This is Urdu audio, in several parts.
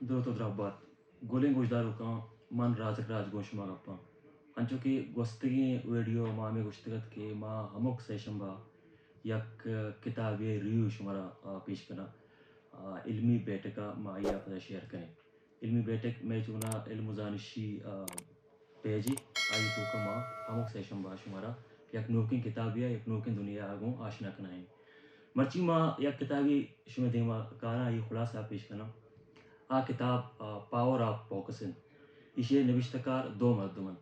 درود و درابات گولین گوشدارو کان من رازق راز گوشما گپا انچو کہ گوستگی ویڈیو ما میں گشتگت کہ ما ہموک سیشنبا یک کتابی ریویو شمارا پیش کنا علمی بیٹکا ما آیا پدا شیئر کریں. علمی بیٹک میں چونا علم زانشی پیجی آئی تو کما ہموک سیشنبا شمارا یک نوکین کتابیا یک نوکین دنیا آگوں آشنا کنائیں. مرچی ما یک کتابی شمی دیما کانا یہ خلاصہ پیش کنا. آ کتاب پاور آف فوکسن اسے نوشتکار دو مردمن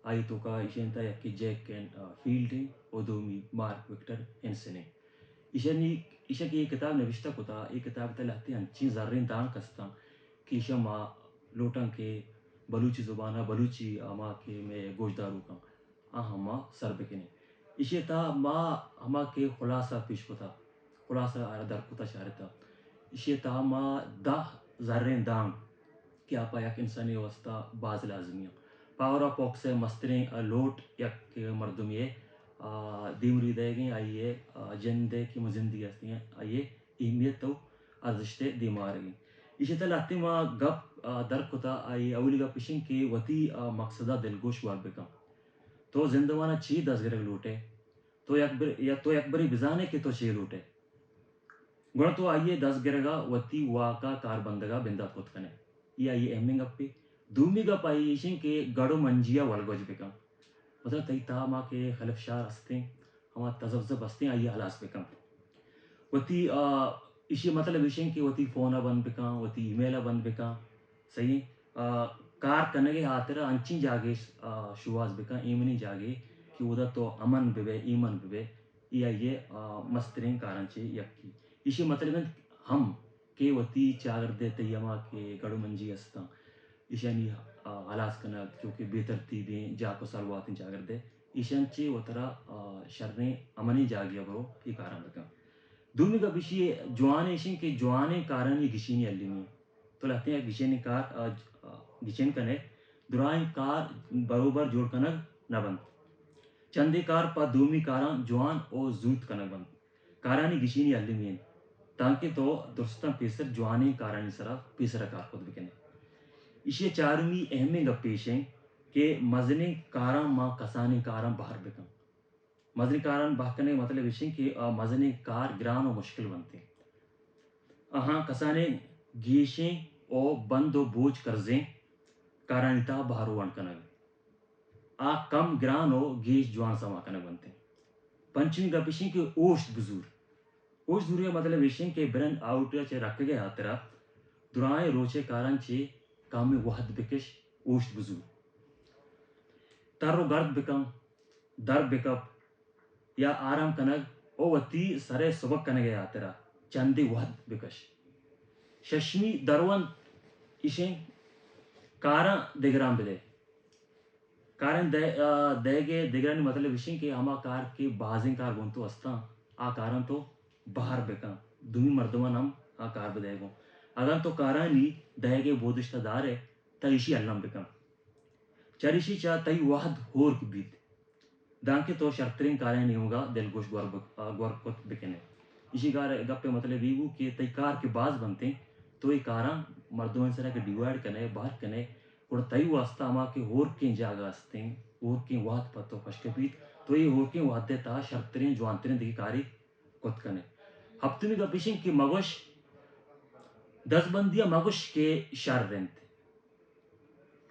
آئی تو کا اسے یکی جیک کین فیلڈنگ اور دومی مارک وکٹر ہینسنے. اسے کی یہ کتاب نوشتہ کتا یہ کتاب تا لہتی ہنچین زرین دان کستا کہ اسے ما لوٹن کے بلوچی زبانہ بلوچی ما کے میں گوشدارو کن ہما سر بکنے. اسے تا ما ہما کے خلاصہ پیش کتا خلاصہ آرہ در کتا چارتا. اسے تا ما دا زرین دان کہ آپا یک انسانی واسطہ باز لازمیاں. پاور آف فوکس مسترین لوٹ یک مردمی دیمری دے گئیں آئیے جندے کی مزندگی ہستی ہیں آئیے اہمیت تو ارزشتے دیما رہی. اسی طرح لاتی ما گپ در کتا آئی اولی گپ پشن کہ وطی مقصدہ دلگوش وار بکن تو زندوانا چی دس گرگ لوٹے تو یک بری بزانے کہ تو چی لوٹے گوڑا تو آئیے دس گرگا وطی واقع کار بندگا بندات خود کنے. یہ آئیے اہمی گپ پی دومی گپ آئی ایشن کہ گڑو منجیا والگوج بکن مطلب تی تا ما کے خلف شار ہستیں ہما تزبزب ہستیں آئیے حلاس بکن. وطی اسی مطلب ایشن کہ وطی فونا بند بکن وطی ای میلہ بند بکن صحیح کار کنگے آترہ انچین جاگے شواز بکن ایمنی جاگے کہ وہ دا تو امن ببے ایمن ببے. یہ آئیے مسترین کارنچے یک کی اسی مطلب ہم کہ وطی چاگر دیتے یما کہ گڑو منجی ہستا ایشانی حلاس کنا چونکہ بے ترتیبیں جاکو سلواتیں چاگر دے ایشان چے وطرہ شرنے امنی جاگیا برو یہ کارن بکن. دومی کا بشی جوانے ایشن کہ جوانے کارنی گشینی علیمی تو لہتے ہیں گشینی کار گشین کنے درائیں کار بروبر جوڑ کنگ نبند چندی کار پا دومی کاران جوان او زود کنگ بند کارانی گشینی علیمی تاکہ تو درستان پیسر جوانی کارانی سرا پیسر کار خود بکنے. اسی چارمی اہمی گپ پیشیں کہ مزنی کاران ما کسانی کاران باہر بکن. مزنی کاران باہر کنے مطلب ایشیں کہ مزنی کار گران و مشکل بنتے کسانے گیشیں او بند و بوجھ کرزیں کارانی تا باہر وان کنگ کم گران و گیش جوان سما کنگ بنتے. پنچمی گپ ایشیں کہ اوشت بزور اوشت بزور مطلب ایشیں کہ برن آؤٹر چے رکھ گئے آترہ درائیں روچے کاران چے کامی وحد بکش اوشت بزور تر و گرد بکن در بکپ یا آرام کنگ او وطی سرے سبک کنگے آترہ چندی وحد بکش. ششمی دروان ایشیں کاران دگران بدے کارن دے گے دگرانی مطلب ایشیں کہ ہما کار کے بازیں کار گونتو ہستا کاران تو باہر بکن دومی مردمان ہم کار بدے گو اگر تو کارانی دے گے بودشتہ دارے تا ایشی علم بکن چریشی چاہ تای وحد ہور بیت دانکہ تو شرطرین کارانی ہوگا دلگوش گور کت بکنے. اسی کار گپے مطلب یہ کہ تای کار کے باز بنتے تو یہ کاران مردمان سرا کے ڈیوائڈ کنے باہر کنے اور تای واسطہ ہما کے ہور کیں جاگہ ہستیں ہور کیں وحد پتو پشک بیت تو یہ ہور کیں وحد تا شرطرین جوانترین دیکھ کاری کت کنے. ہفتمی کا پیشن کہ مگوش دس بندیا مگوش کے شر رنت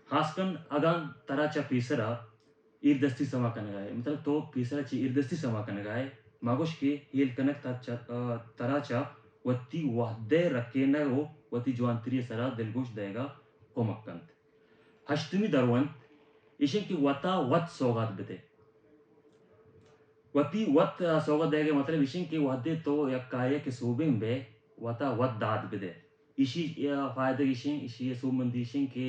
خاص کن اگان ترا چا پیسرا ایردستی سما کنگائے مطلب تو پیسرا چی ایردستی سما کنگائے مگوش کے ہیل کنک ترا چا وطی وحدے رکھے نگو وطی جوانتری سرا دلگوش دے گا کمک کنت. ہشتمی درون ایشن کہ وطا وط سوگات بدے وطی وط سوگات دے گے مطلب ایشن کہ وحدے تو یک کاریہ کے صوبیں بے وطا وط داد بدے. اسی فائدہ ایشن اسی صوب مندی ایشن کہ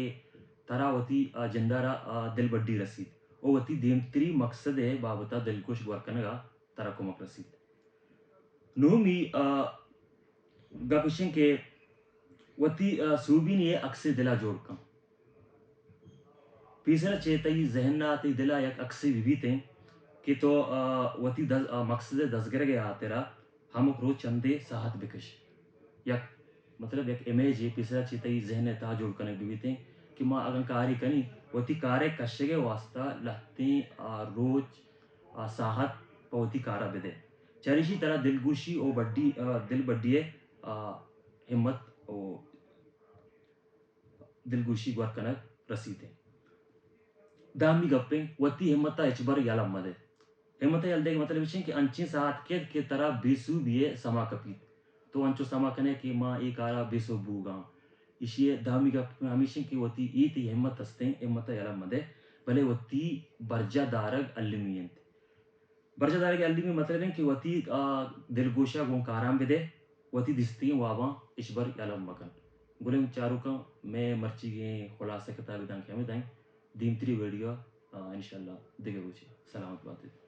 ترا وطی جندارا دل بڑی رسید او وطی دیمتری مقصد ہے بابتا دلگوش گور کنگا ترا کمک رسید. نومی گپ ایشن کہ وطی صوبین یہ اکسی دلا جوڑ کن پیسرا چیتای ذہننا تی دلا یک اکسی بھی بیتیں کہ تو وطی مقصد دزگر گئے آترا ہم رو چندے ساحت بکش یک مطلب ایک امیج ہے پیسا چیتے ذہن تا جوڑ کنے بیتے کہ ما اگن کاری کنی وتی کارے کشگے واسطہ لہتی روچ ساحت پوتی کارا بدے چریشی طرح دلگوشی او بڈی دل بڈیے ہمت او دلگوشی گور کنک رسیتے دامی گپیں وتی ہمتا اچبر یالا مدے ہمتا یل دے مطلب ہے کہ انچی ساتھ کے طرح بیسو بیے سما کپیت تو انچو سما کنے کہ ماں ایک آرا بیسو بوگاں اسی دامی گپ میں ہمیشہ کہ وتی ایتی ہمت ہستیں ہمتا یالا مدے بلے وتی برجہ دارگ علمین برجہ دارگ علمی مطلب ہے کہ وتی دلگوشا گون کارام بدے وتی دستی واباں اشبر یالا مکن گلے چارو کا میں مرچی گئے خلاصہ کتابی دان کے ہمیں دائیں دیمتری ویڈیو انشاءاللہ دیکھے گوچی سلامت بات ہے